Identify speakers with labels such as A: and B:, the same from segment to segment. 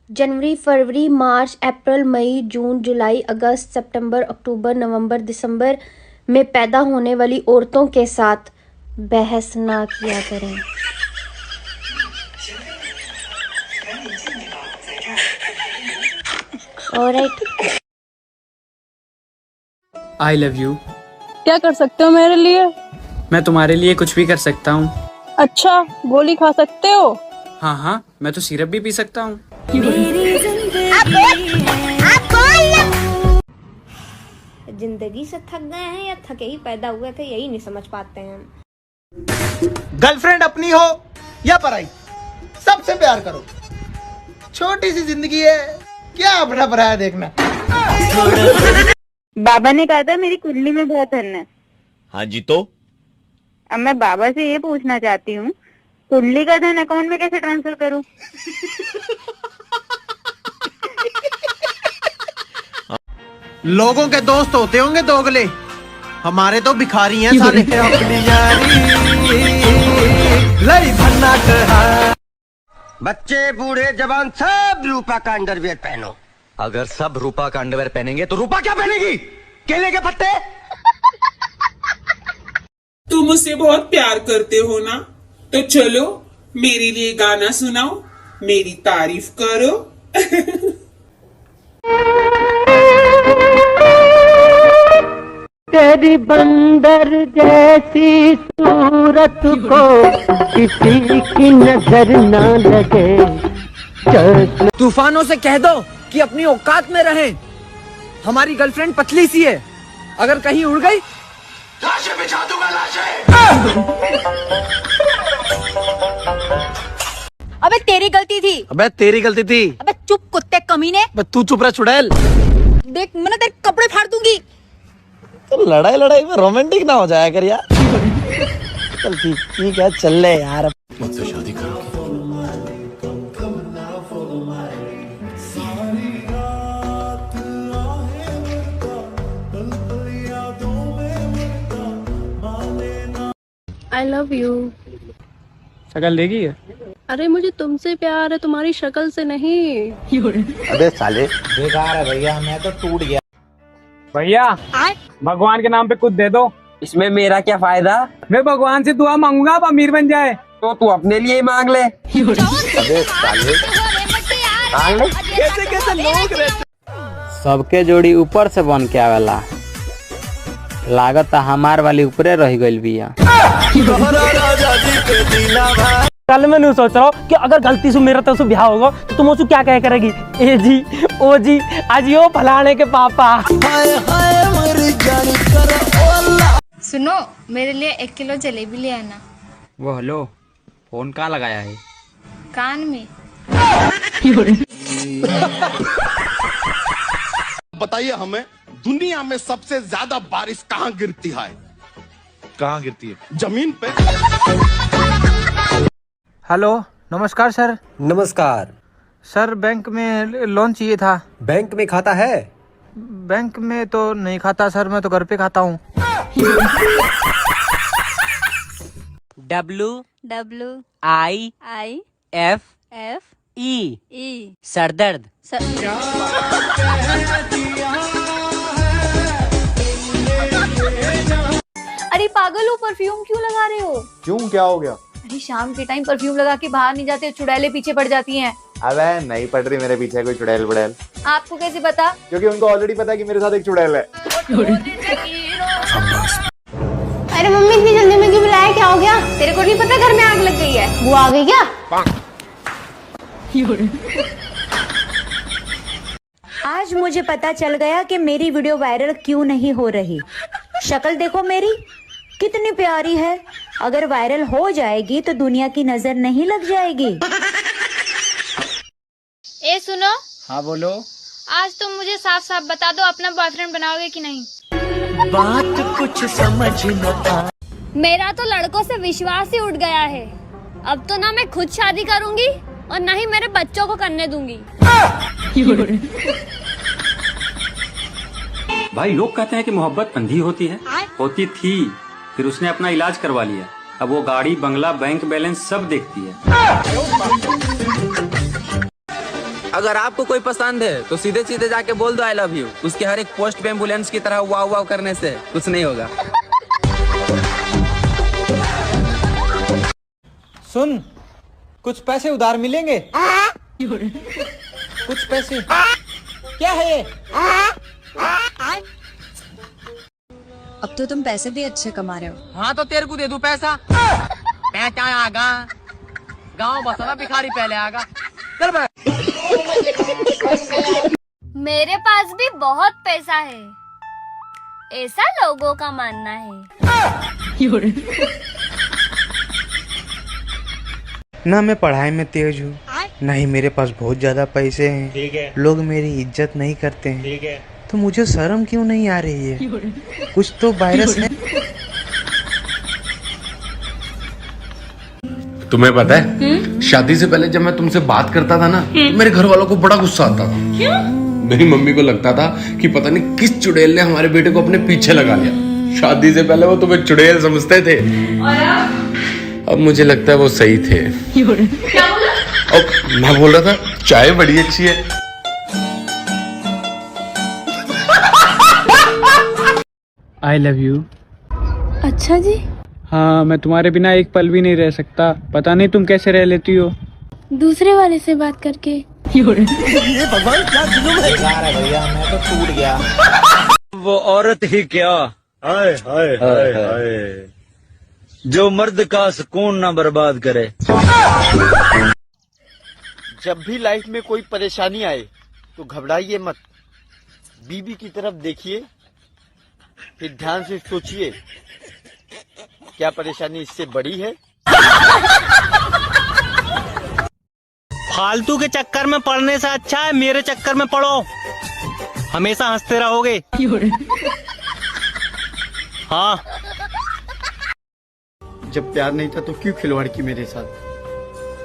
A: जनवरी, फरवरी, मार्च, अप्रैल, मई, जून, जुलाई, अगस्त, सितंबर, अक्टूबर, नवंबर, दिसंबर में पैदा होने वाली औरतों के साथ बहस ना किया करें। ऑलराइट।
B: I love you.
C: क्या कर सकते हो मेरे लिए?
B: मैं तुम्हारे लिए कुछ भी कर सकता हूँ।
C: अच्छा, गोली खा सकते हो?
B: हाँ हाँ, मैं तो सिरप भी पी सकता हूँ।
A: जिंदगी से थक गए हैं या थके ही पैदा हुए थे, यही नहीं समझ पाते हैं हम।
D: गर्लफ्रेंड अपनी हो या पराई, सबसे प्यार करो। छोटी सी जिंदगी है, क्या अपना पराया देखना।
E: बाबा ने कहा था मेरी कुंडली में बहुत धन है।
F: हाँ जी, तो
E: अब मैं बाबा से ये पूछना चाहती हूँ, कुंडली का धन अकाउंट में कैसे ट्रांसफर करूँ?
D: लोगों के दोस्त होते होंगे दोगले, हमारे तो भिखारी हैं साले।
G: बच्चे बूढ़े जवान सब रूपा का अंडरवियर पहनो।
F: अगर सब रूपा का अंडरवेयर पहनेंगे तो रूपा क्या पहनेगी? केले के पत्ते।
H: तुम मुझसे बहुत प्यार करते हो ना, तो चलो मेरे लिए गाना सुनाओ, मेरी तारीफ करो।
I: तेरी बंदर जैसी सूरत को किसी की नजर न लगे।
J: तूफानों से कह दो कि अपनी औकात में रहें। हमारी गर्लफ्रेंड पतली सी है, अगर कहीं उड़ गई
G: लाशें बिछा दूंगा, लाशें।
K: अबे तेरी गलती थी।
D: अबे तेरी गलती थी।
K: अबे चुप कुत्ते कमीने।
D: तू चुप रहा चुड़ैल।
K: देख मैं तेरे कपड़े फाड़ दूंगी।
D: तो लड़ाई में रोमांटिक ना हो जाया कर यार। चल ठीक है, चल ले यार।
F: मुझसे शादी करोगी?
C: I love you.
B: शक्ल देगी?
C: अरे मुझे तुमसे प्यार है, तुम्हारी शक्ल से नहीं।
D: अबे साले बेकार है भैया, मैं तो टूट गया।
B: भैया भगवान के नाम पे कुछ दे दो।
G: इसमें मेरा क्या फायदा?
B: मैं भगवान से दुआ मांगूंगा आप अमीर बन जाए।
G: तो तू अपने लिए ही मांग ले। अबे साले मांग ले।
D: कैसे कैसे लोग रहते।
J: सबके जोड़ी ऊपर से बन के आवेला, लागत हमार वाली ऊपरे रह गइल बिया।
I: कल मैं नहीं सोच रहा हूँ कि अगर गलती से मेरा तो ब्याह होगा तो तुम उसको क्या कह करेगी? ए जी, ओ जी, आज यो फलाने के पापा।
K: सुनो, मेरे लिए 1 किलो जलेबी ले आना।
B: वो हेलो, फोन कहाँ लगाया है?
K: कान में।
F: बताइए हमें, दुनिया में सबसे ज्यादा बारिश कहाँ गिरती है? कहाँ गिरती है? जमीन पे।
B: हेलो, नमस्कार सर।
J: नमस्कार
B: सर, बैंक में लोन चाहिए था।
J: बैंक में खाता है?
B: बैंक में तो नहीं खाता सर, मैं तो घर पे खाता हूँ।
I: WIFE सरदर्द।
K: अरे पागल हो, परफ्यूम क्यों लगा रहे हो?
D: क्यों, क्या हो गया?
K: अरे शाम के टाइम परफ्यूम लगा के बाहर नहीं जाते, चुड़ैलें पीछे पड़ जाती हैं।
D: अबे नहीं पड़ रही मेरे पीछे कोई चुड़ैल बुड़ैल।
K: आपको कैसे पता?
D: क्योंकि उनको ऑलरेडी पता है कि मेरे साथ एक चुड़ैल है।
A: अरे मम्मी, इतनी जल्दी में क्यों बुलाया? क्या हो गया? तेरे को नहीं पता घर में आग लग गई है? वो आ गई क्या?
E: आज मुझे पता चल गया कि मेरी वीडियो वायरल क्यों नहीं हो रही। शक्ल देखो मेरी कितनी प्यारी है, अगर वायरल हो जाएगी तो दुनिया की नजर नहीं लग जाएगी।
K: ए सुनो।
B: हाँ बोलो।
K: आज तुम मुझे साफ साफ बता दो, अपना बॉयफ्रेंड बनाओगे कि नहीं?
I: बात कुछ समझ न आ।
K: मेरा तो लड़कों से विश्वास ही उठ गया है। अब तो ना मैं खुद शादी करूंगी और ना ही मेरे बच्चों को करने दूंगी।
L: भाई, लोग कहते हैं कि मोहब्बत अंधी होती है। होती थी, फिर उसने अपना इलाज करवा लिया। अब वो गाड़ी, बंगला, बैंक बैलेंस सब देखती है।
J: अगर आपको कोई पसंद है तो सीधे सीधे जाके बोल दो आई लव यू। उसके हर एक पोस्ट पे एम्बुलेंस की तरह वाव वाव करने से कुछ नहीं होगा।
B: सुन, कुछ पैसे उधार मिलेंगे? कुछ पैसे। क्या है ये?
M: अब तो तुम पैसे भी अच्छे कमा रहे हो।
J: हाँ तो तेरे को दे दूं पैसा। पैसा आगा, गाँव बसना भिखारी पहले आगा। चल बे।
K: मेरे पास भी बहुत पैसा है, ऐसा लोगों का मानना है।
B: ना मैं पढ़ाई में तेज हूँ, ना ही मेरे पास बहुत ज्यादा पैसे हैं। लोग मेरी इज्जत नहीं करते हैं, तो मुझे शर्म क्यों नहीं आ रही है? कुछ तो वायरस है।
F: तुम्हें पता है, शादी से पहले जब मैं तुमसे बात करता था ना, तो मेरे घर वालों को बड़ा गुस्सा आता था। क्यों? मेरी मम्मी को लगता था कि पता नहीं किस चुड़ैल ने हमारे बेटे को अपने पीछे लगा लिया। शादी से पहले वो तुम्हें चुड़ैल समझते थे, अब मुझे लगता है वो सही थे। क्या बोला? अब मैं बोल रहा था चाय बड़ी अच्छी है।
B: I love you।
C: अच्छा जी।
B: हाँ, मैं तुम्हारे बिना एक पल भी नहीं रह सकता। पता नहीं तुम कैसे रह लेती हो।
C: दूसरे वाले से बात करके।
D: भगवान क्या जुल्म है भैया, मैं तो टूट गया।
N: वो औरत ही क्या, हाय हाय हाय हाय, जो मर्द का सुकून ना बर्बाद करे।
D: जब भी लाइफ में कोई परेशानी आए तो घबराइए मत, बीबी की तरफ देखिए, फिर ध्यान से सोचिए क्या परेशानी इससे बड़ी है।
I: फालतू के चक्कर में पड़ने से अच्छा है मेरे चक्कर में पड़ो, हमेशा हंसते रहोगे। हाँ,
D: जब प्यार नहीं था तो क्यों खिलवाड़ की मेरे साथ,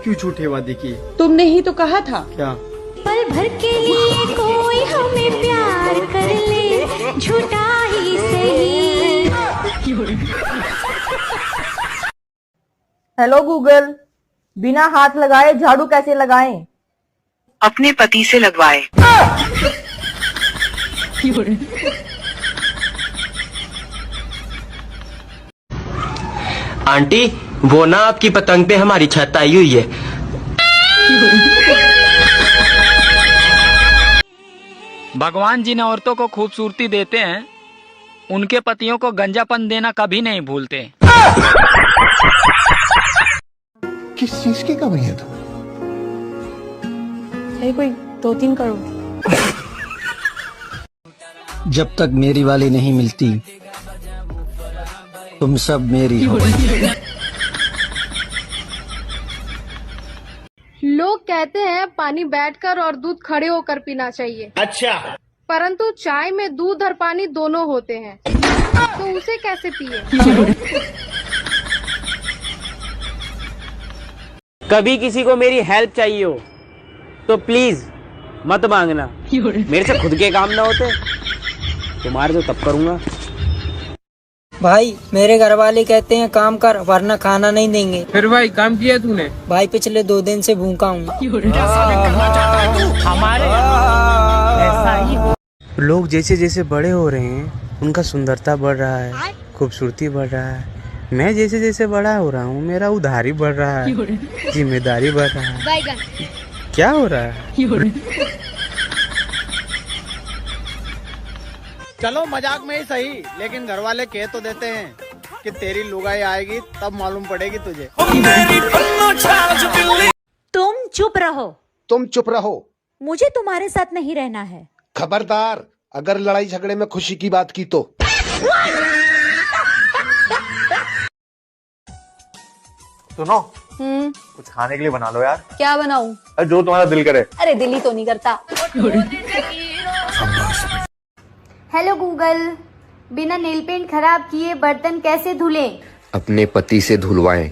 D: क्यों झूठे वादे किए?
M: तुमने ही तो कहा था।
D: क्या?
E: पल भर के लिए कोई हमें प्यार कर ले, झूठा ही सही।
M: हेलो गूगल, बिना हाथ लगाए झाड़ू कैसे लगाएं? अपने पति से लगवाए।
I: आंटी वो ना आपकी पतंग पे हमारी छत आई हुई है।
J: भगवान जिन औरतों को खूबसूरती देते हैं, उनके पतियों को गंजापन देना कभी नहीं भूलते।
F: किस चीज की कमी है तुम्हें?
C: है कोई 2-3 करोड़।
N: जब तक मेरी वाली नहीं मिलती, तुम सब मेरी हो।
C: लोग कहते हैं पानी बैठकर और दूध खड़े होकर पीना चाहिए।
D: अच्छा।
C: परंतु चाय में दूध और पानी दोनों होते हैं, तो उसे कैसे पिए?
I: कभी किसी को मेरी हेल्प चाहिए हो तो प्लीज मत मांगना, मेरे से खुद के काम ना होते तुम्हारे तो तब करूंगा।
M: भाई मेरे घर वाले कहते हैं काम कर वरना खाना नहीं देंगे।
B: फिर भाई काम किया तूने?
M: भाई पिछले 2 दिन से भूखा हूँ।
B: लोग जैसे जैसे बड़े हो रहे हैं, उनका सुंदरता बढ़ रहा है, खूबसूरती बढ़ रहा है। मैं जैसे जैसे बड़ा हो रहा हूँ, मेरा उधारी बढ़ रहा है, जिम्मेदारी बढ़ रहा है। क्या हो रहा है?
D: चलो मजाक में ही सही, लेकिन घर वाले कह तो देते हैं कि तेरी लुगाई आएगी तब मालूम पड़ेगी तुझे।
E: तुम चुप रहो।
F: तुम चुप रहो।
E: मुझे तुम्हारे साथ नहीं रहना है।
F: खबरदार, अगर लड़ाई झगड़े में खुशी की बात की तो।
O: सुनो, कुछ खाने के लिए बना लो यार।
C: क्या बनाऊं?
O: जो तुम्हारा दिल करे।
C: अरे दिल ही तो नहीं करता।
K: हेलो गूगल, बिना नेल पेंट खराब किए बर्तन कैसे धुलें?
O: अपने पति से धुलवाएं।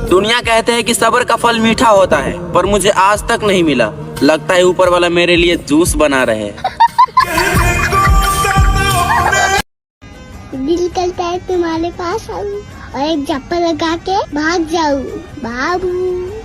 J: दुनिया कहते हैं कि सब्र का फल मीठा होता है, पर मुझे आज तक नहीं मिला। लगता है ऊपर वाला मेरे लिए जूस बना रहे।
K: दिल करता है तुम्हारे पास आऊं।
P: और एक चप्पल लगा के भाग जाऊं बाबू।